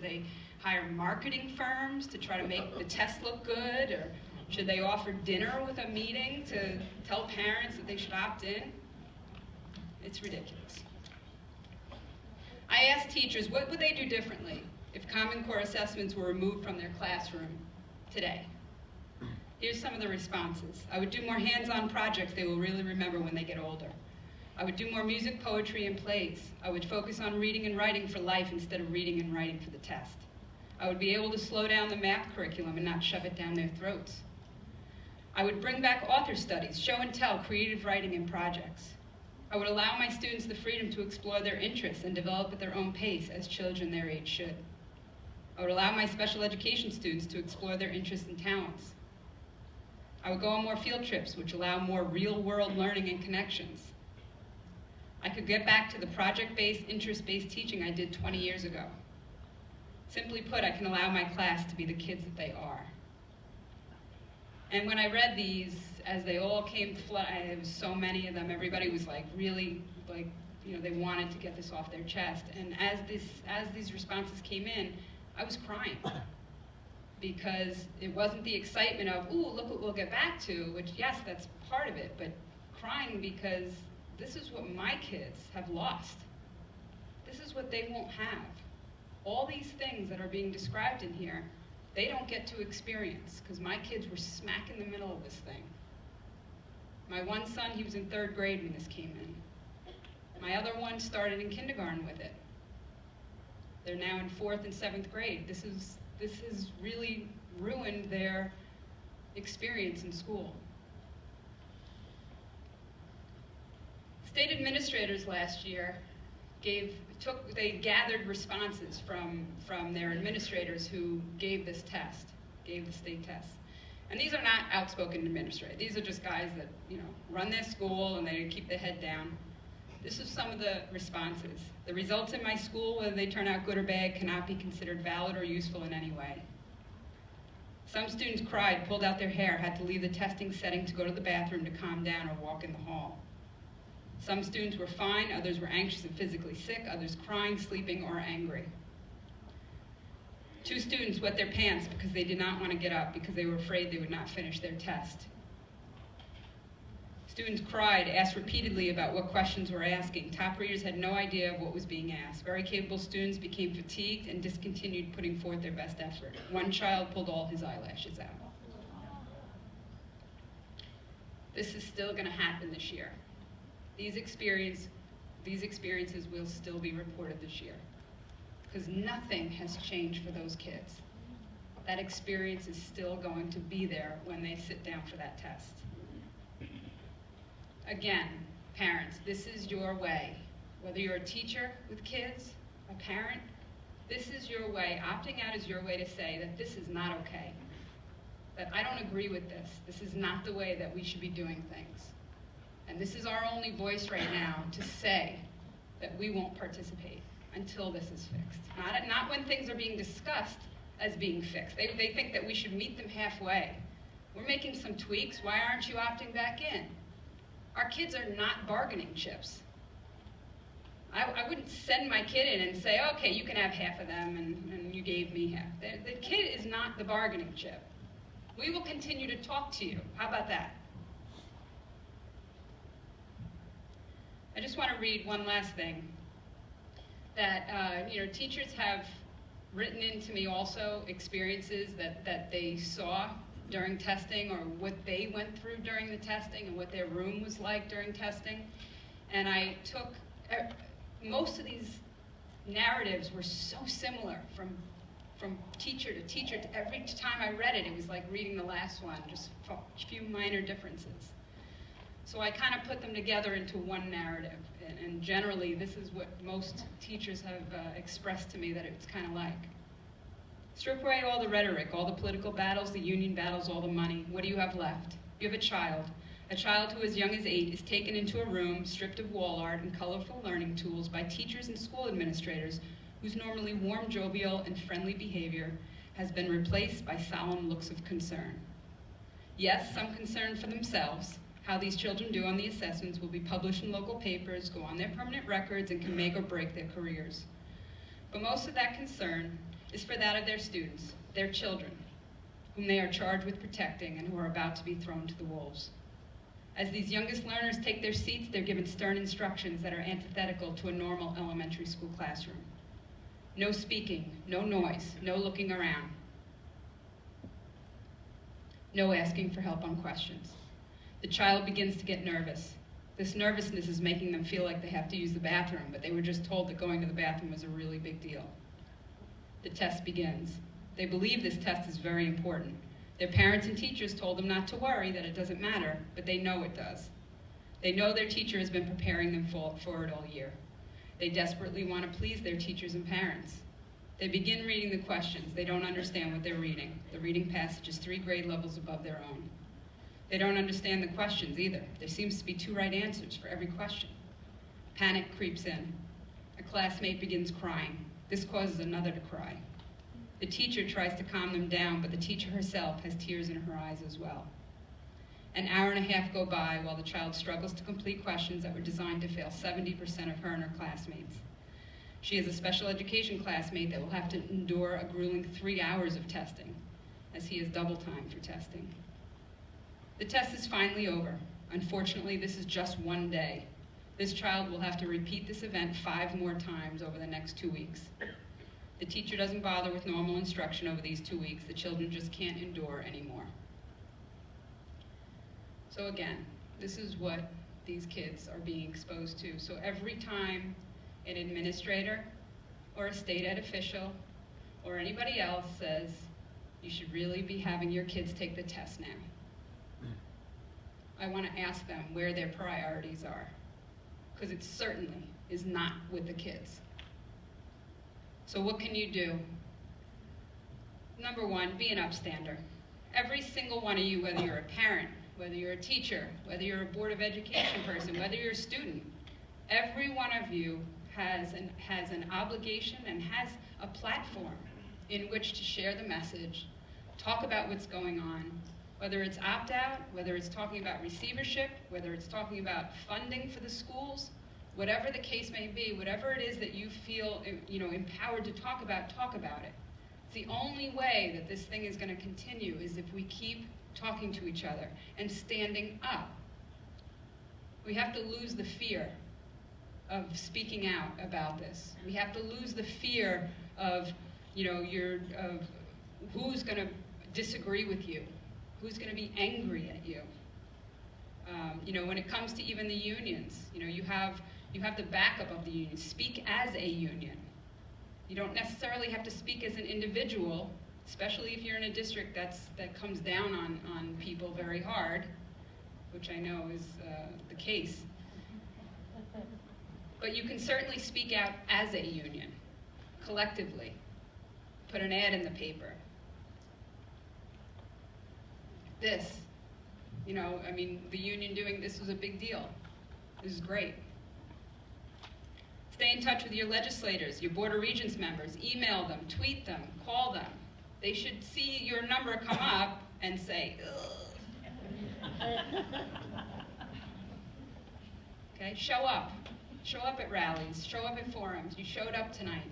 they hire marketing firms to try to make the test look good? Or should they offer dinner with a meeting to tell parents that they should opt in? It's ridiculous. I asked teachers, what would they do differently if Common Core assessments were removed from their classroom today? Here's some of the responses. I would do more hands-on projects they will really remember when they get older. I would do more music, poetry, and plays. I would focus on reading and writing for life instead of reading and writing for the test. I would be able to slow down the math curriculum and not shove it down their throats. I would bring back author studies, show and tell, creative writing, and projects. I would allow my students the freedom to explore their interests and develop at their own pace, as children their age should. I would allow my special education students to explore their interests and talents. I would go on more field trips, which allow more real-world learning and connections. I could get back to the project-based, interest-based teaching I did 20 years ago. Simply put, I can allow my class to be the kids that they are. And when I read these, as they all came flooding, there was so many of them, everybody was like really, like, you know, they wanted to get this off their chest. And as these responses came in, I was crying. Because it wasn't the excitement of, ooh, look what we'll get back to, which, yes, that's part of it, but crying because this is what my kids have lost. This is what they won't have. All these things that are being described in here, they don't get to experience, because my kids were smack in the middle of this thing. My one son, he was in 3rd grade when this came in. My other one started in kindergarten with it. They're now in 4th and 7th grade. This has really ruined their experience in school. State administrators last year they gathered responses from their administrators who gave this test, gave the state test. And these are not outspoken administrators. These are just guys that, you know, run their school and they keep their head down. This is some of the responses. The results in my school, whether they turn out good or bad, cannot be considered valid or useful in any way. Some students cried, pulled out their hair, had to leave the testing setting to go to the bathroom to calm down or walk in the hall. Some students were fine, others were anxious and physically sick, others crying, sleeping, or angry. 2 students wet their pants because they did not want to get up because they were afraid they would not finish their test. Students cried, asked repeatedly about what questions were asking. Top readers had no idea of what was being asked. Very capable students became fatigued and discontinued putting forth their best effort. One child pulled all his eyelashes out. This is still going to happen this year. These experiences will still be reported this year, because nothing has changed for those kids. That experience is still going to be there when they sit down for that test. Again, parents, this is your way. Whether you're a teacher with kids, a parent, this is your way. Opting out is your way to say that this is not okay, that I don't agree with this. This is not the way that we should be doing things. And this is our only voice right now to say that we won't participate until this is fixed. Not when things are being discussed as being fixed. They think that we should meet them halfway. We're making some tweaks. Why aren't you opting back in? Our kids are not bargaining chips. I wouldn't send my kid in and say, okay, you can have half of them and you gave me half. The kid is not the bargaining chip. We will continue to talk to you. How about that? I just want to read one last thing. That teachers have written into me also experiences that they saw during testing, or what they went through during the testing, and what their room was like during testing. And I took, most of these narratives were so similar from teacher to teacher. Every time I read it, it was like reading the last one, just a few minor differences. So I kind of put them together into one narrative, and generally this is what most teachers have expressed to me that it's kind of like. Strip away all the rhetoric, all the political battles, the union battles, all the money. What do you have left? You have a child. A child who as young as 8 is taken into a room stripped of wall art and colorful learning tools by teachers and school administrators whose normally warm, jovial, and friendly behavior has been replaced by solemn looks of concern. Yes, some concern for themselves. How these children do on the assessments will be published in local papers, go on their permanent records, and can make or break their careers. But most of that concern is for that of their students, their children, whom they are charged with protecting and who are about to be thrown to the wolves. As these youngest learners take their seats, they're given stern instructions that are antithetical to a normal elementary school classroom. No speaking, no noise, no looking around, no asking for help on questions. The child begins to get nervous. This nervousness is making them feel like they have to use the bathroom, but they were just told that going to the bathroom was a really big deal. The test begins. They believe this test is very important. Their parents and teachers told them not to worry, that it doesn't matter, but they know it does. They know their teacher has been preparing them for it all year. They desperately want to please their teachers and parents. They begin reading the questions. They don't understand what they're reading. The reading passage is 3 grade levels above their own. They don't understand the questions either. There seems to be 2 right answers for every question. Panic creeps in. A classmate begins crying. This causes another to cry. The teacher tries to calm them down, but the teacher herself has tears in her eyes as well. An hour and a half go by while the child struggles to complete questions that were designed to fail 70% of her and her classmates. She has a special education classmate that will have to endure a grueling 3 hours of testing, as he has double time for testing. The test is finally over. Unfortunately, this is just one day. This child will have to repeat this event 5 more times over the next 2 weeks. The teacher doesn't bother with normal instruction over these 2 weeks. The children just can't endure anymore. So again, this is what these kids are being exposed to. So every time an administrator or a state ed official or anybody else says, you should really be having your kids take the test now, I want to ask them where their priorities are, because it certainly is not with the kids. So what can you do? Number 1, be an upstander. Every single one of you, whether you're a parent, whether you're a teacher, whether you're a Board of Education person, whether you're a student, every one of you has an obligation and has a platform in which to share the message, talk about what's going on, whether it's opt-out, whether it's talking about receivership, whether it's talking about funding for the schools, whatever the case may be, whatever it is that you feel empowered to talk about it. It's the only way that this thing is going to continue is if we keep talking to each other and standing up. We have to lose the fear of speaking out about this. We have to lose the fear of, of who's going to disagree with you, who's going to be angry at you. When it comes to even the unions, you have the backup of the union. Speak as a union. You don't necessarily have to speak as an individual, especially if you're in a district that comes down on people very hard, which I know is the case. But you can certainly speak out as a union, collectively. Put an ad in the paper. This, the union doing this was a big deal. This is great. Stay in touch with your legislators, your Board of Regents members. Email them, tweet them, call them. They should see your number come up and say, ugh. Okay, show up. Show up at rallies, show up at forums. You showed up tonight.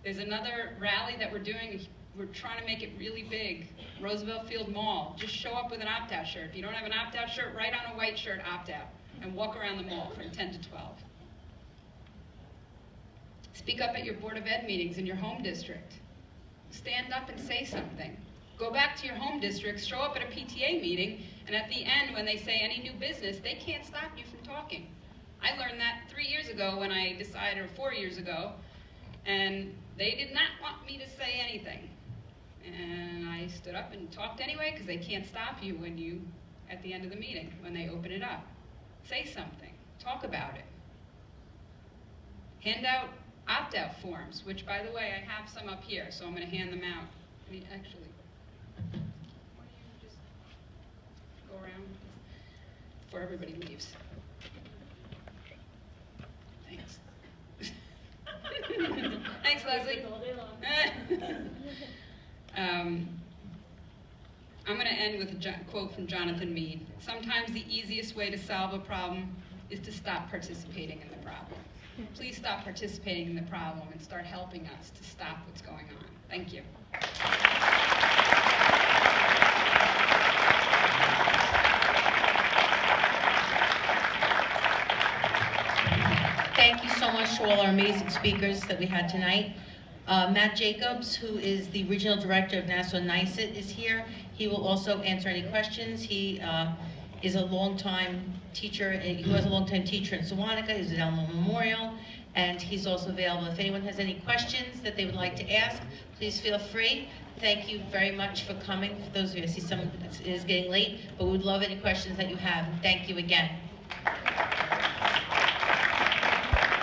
There's another rally that we're doing. We're trying to make it really big. Roosevelt Field Mall. Just show up with an opt-out shirt. If you don't have an opt-out shirt, write on a white shirt, opt-out, and walk around the mall from 10 to 12. Speak up at your Board of Ed meetings in your home district. Stand up and say something. Go back to your home districts, show up at a PTA meeting, and at the end, when they say any new business, they can't stop you from talking. I learned that 3 years ago when I decided, or 4 years ago, and they did not want me to say anything. And I stood up and talked anyway, because they can't stop you when you, at the end of the meeting, when they open it up. Say something. Talk about it. Hand out opt-out forms, which, by the way, I have some up here, so I'm going to hand them out. Actually, why don't you just go around before everybody leaves? Thanks. Thanks, Leslie. I'm going to end with a quote from Jonathan Meade. Sometimes the easiest way to solve a problem is to stop participating in the problem. Please stop participating in the problem and start helping us to stop what's going on. Thank you. Thank you so much to all our amazing speakers that we had tonight. Matt Jacobs, who is the Regional Director of Nassau NYSET, is here. He will also answer any questions. He is a longtime teacher. He was a longtime teacher in Sewantica. He's at Elmont Memorial, and he's also available. If anyone has any questions that they would like to ask, please feel free. Thank you very much for coming. For those of you, I see some, it is getting late, but we would love any questions that you have. Thank you again.